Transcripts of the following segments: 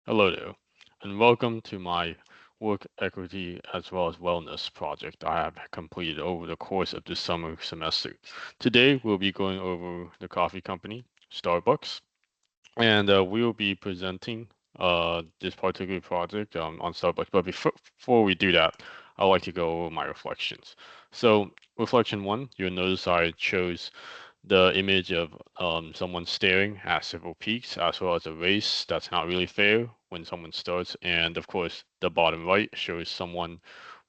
Hello there, and welcome to my work equity as well as wellness project I have completed over the course of this summer semester. Today, we'll be going over the coffee company, Starbucks, and we will be presenting this particular project on Starbucks. But before we do that, I'd like to go over my reflections. So, reflection one, you'll notice I chose the image of someone staring at several peaks, as well as a race that's not really fair when someone starts. And of course, the bottom right shows someone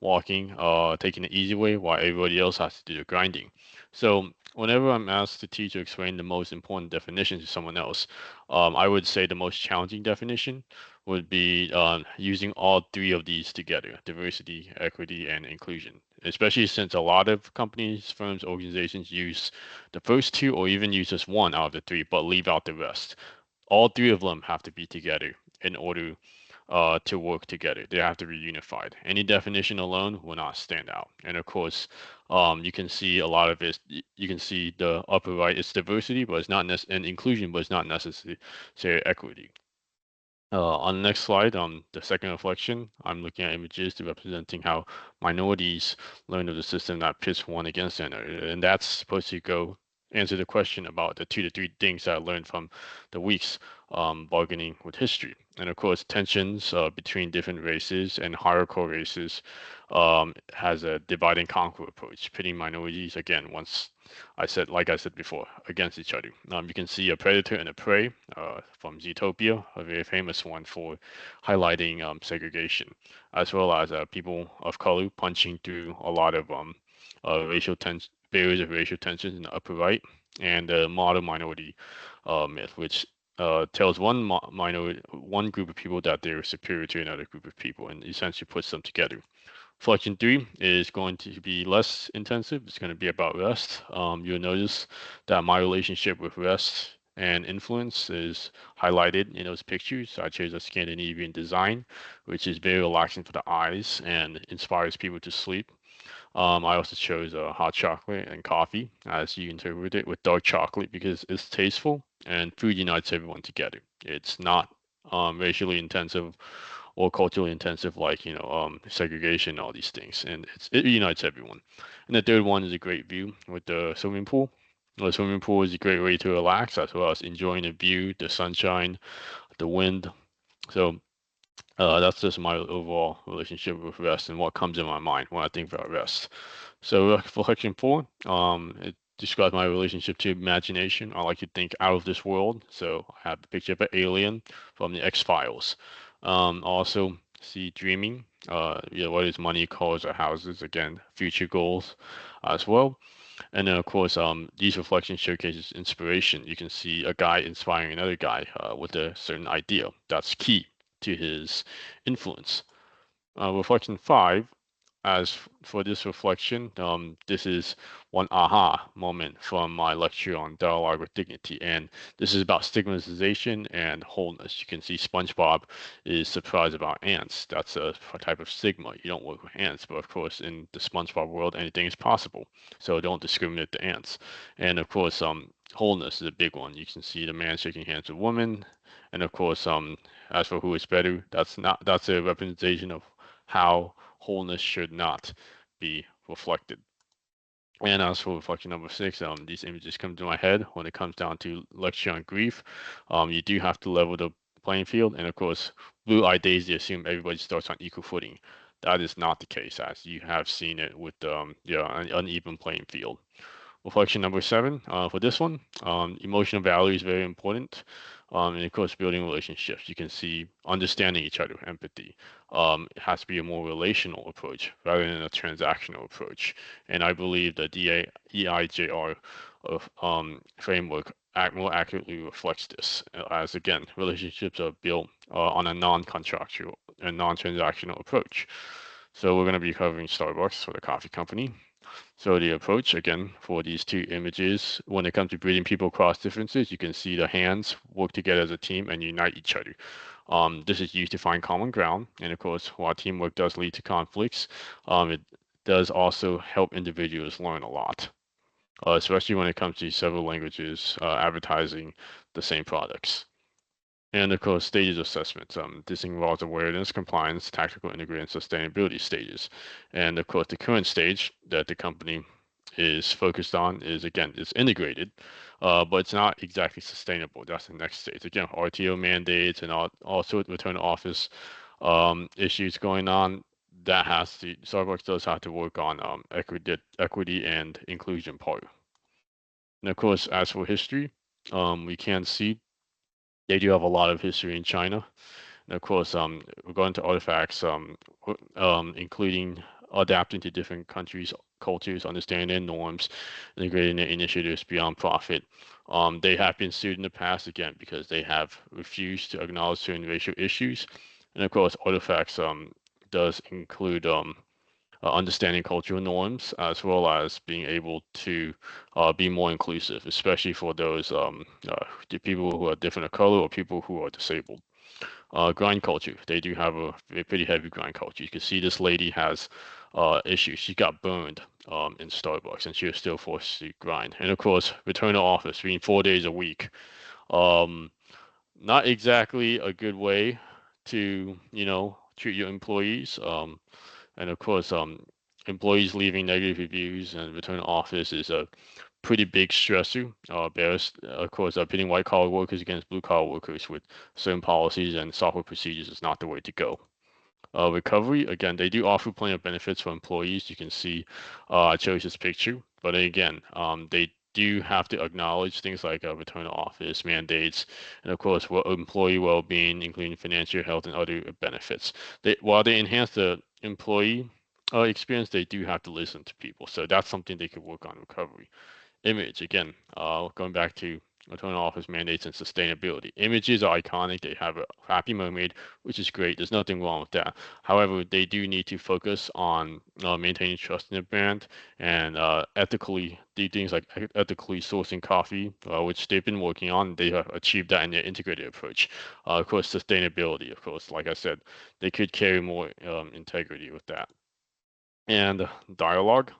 walking, taking the easy way while everybody else has to do the grinding. So whenever I'm asked to teach or explain the most important definition to someone else, I would say the most challenging definition would be using all three of these together: diversity, equity, and inclusion. Especially since a lot of companies, firms, organizations use the first two or even use just one out of the three, but leave out the rest. All three of them have to be together in order to work together. They have to be unified. Any definition alone will not stand out. And of course, you can see a lot of it. You can see the upper right. It's diversity, but it's not and inclusion, but it's not necessarily equity. On the next slide, the second reflection, I'm looking at images to representing how minorities learn of the system that pits one against another, and that's supposed to go answer the question about the 2 to 3 things that I learned from the week's bargaining with history. And of course, tensions between different races and hierarchical races has a divide and conquer approach, pitting minorities again once like I said before, against each other. You can see a predator and a prey from Zootopia, a very famous one for highlighting segregation, as well as people of color punching through a lot of barriers of racial tensions in the upper right, and the model minority myth, which tells one group of people that they're superior to another group of people, and essentially puts them together. Flexion 3 is going to be less intensive. It's going to be about rest. You'll notice that my relationship with rest and influence is highlighted in those pictures. I chose a Scandinavian design, which is very relaxing for the eyes and inspires people to sleep. I also chose hot chocolate and coffee, as you interpret it, with dark chocolate because it's tasteful and food unites everyone together. It's not racially intensive or culturally intensive like segregation, all these things, and it unites everyone. And the third one is a great view with the swimming pool. The swimming pool is a great way to relax as well as enjoying the view, the sunshine, the wind. So that's just my overall relationship with rest and what comes in my mind when I think about rest. So reflection four, it describes my relationship to imagination. I like to think out of this world. So I have a picture of an alien from the X-Files. Also see dreaming, what is money, cars, or houses. Again, future goals as well. And then of course, these reflections showcases inspiration. You can see a guy inspiring another guy with a certain idea. That's key to his influence. Reflection five, for this reflection, this is one aha moment from my lecture on dialogue with dignity, and this is about stigmatization and wholeness. You can see SpongeBob is surprised about ants. That's a type of stigma. You don't work with ants, but of course, in the SpongeBob world, anything is possible. So don't discriminate the ants. And of course, wholeness is a big one. You can see the man shaking hands with women, and of course, as for who is better, that's a representation of how wholeness should not be reflected. And as for reflection number six, these images come to my head when it comes down to lecture on grief. You do have to level the playing field, and of course, Blue Eye Daisy assume everybody starts on equal footing. That is not the case, as you have seen it with an uneven playing field. Reflection number seven, for this one, emotional value is very important. And of course, building relationships. You can see understanding each other, empathy. It has to be a more relational approach rather than a transactional approach. And I believe the DAEIJR framework more accurately reflects this. As again, relationships are built on a non-contractual and non-transactional approach. So we're going to be covering Starbucks for the coffee company. So the approach, again, for these two images, when it comes to bridging people across differences, you can see the hands work together as a team and unite each other. This is used to find common ground. And of course, while teamwork does lead to conflicts, it does also help individuals learn a lot, especially when it comes to several languages advertising the same products. And of course, stages assessments. This involves awareness, compliance, tactical integrated, and sustainability stages. And of course, the current stage that the company is focused on is again is integrated, but it's not exactly sustainable. That's the next stage. Again, RTO mandates and all sorts of return to office issues going on. That has to Starbucks does have to work on equity and inclusion part. And of course, as for history, we can see they do have a lot of history in China. And of course, we're going to artifacts, including adapting to different countries' cultures, understanding their norms, integrating their initiatives beyond profit. They have been sued in the past again because they have refused to acknowledge certain racial issues. And of course, artifacts does include understanding cultural norms as well as being able to be more inclusive, especially for those the people who are different of color or people who are disabled. Grind culture. They do have a pretty heavy grind culture. You can see this lady has issues. She got burned in Starbucks and she was still forced to grind. And of course, return to office, being 4 days a week. Um, Not exactly a good way to, treat your employees. And of course, employees leaving negative reviews and return to office is a pretty big stressor. Bears, of course, pitting white collar workers against blue collar workers with certain policies and software procedures is not the way to go. Recovery, again, they do offer plenty of benefits for employees. You can see I chose this picture, but again, they do have to acknowledge things like return to office mandates, and of course, employee well-being, including financial health and other benefits. While they enhance the employee experience, they do have to listen to people. So that's something they could work on recovery. Image, again, going back to return to office mandates and sustainability. Images are iconic. They have a happy mermaid, which is great. There's nothing wrong with that. However, they do need to focus on maintaining trust in the brand and ethically do things like ethically sourcing coffee, which they've been working on. They have achieved that in their integrated approach. Of course, sustainability, of course, like I said, they could carry more integrity with that. And dialogue.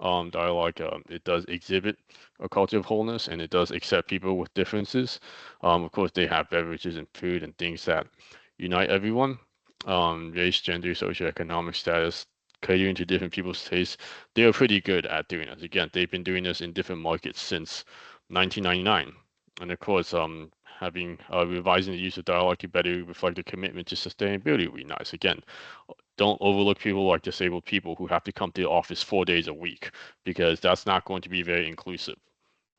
Dialogue, it does exhibit a culture of wholeness and it does accept people with differences. Of course, they have beverages and food and things that unite everyone. Race, gender, socioeconomic status, catering to different people's tastes. They are pretty good at doing this. Again, they've been doing this in different markets since 1999. And of course, having revising the use of dialogue to better reflect the commitment to sustainability would be nice. Again, don't overlook people like disabled people who have to come to the office 4 days a week because that's not going to be very inclusive.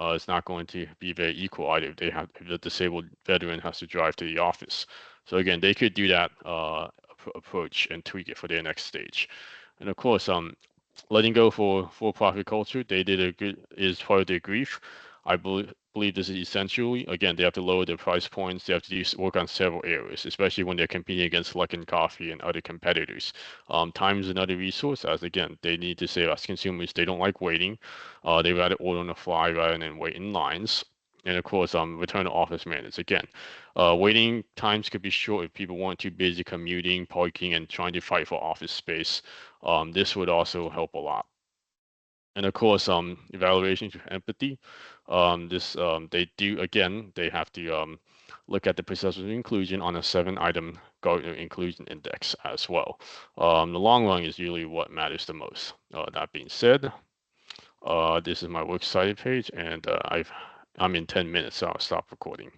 It's not going to be very equal either. The disabled veteran has to drive to the office. So again, they could do that approach and tweak it for their next stage. And of course, letting go for profit culture, they did a good is part of their grief. I believe this is essentially again they have to lower their price points. They have to work on several areas, especially when they're competing against Luckin Coffee and other competitors. Time is another resource, as again they need to say as consumers they don't like waiting. They rather order on the fly rather than wait in lines. And of course, return to office mandates. Again, waiting times could be short if people weren't too busy commuting, parking, and trying to fight for office space. This would also help a lot. And of course, evaluation to empathy. This they do again. They have to look at the perception of inclusion on a 7-item Gartner Inclusion Index as well. The long run is really what matters the most. That being said, this is my works cited page, and I'm in 10 minutes, so I'll stop recording.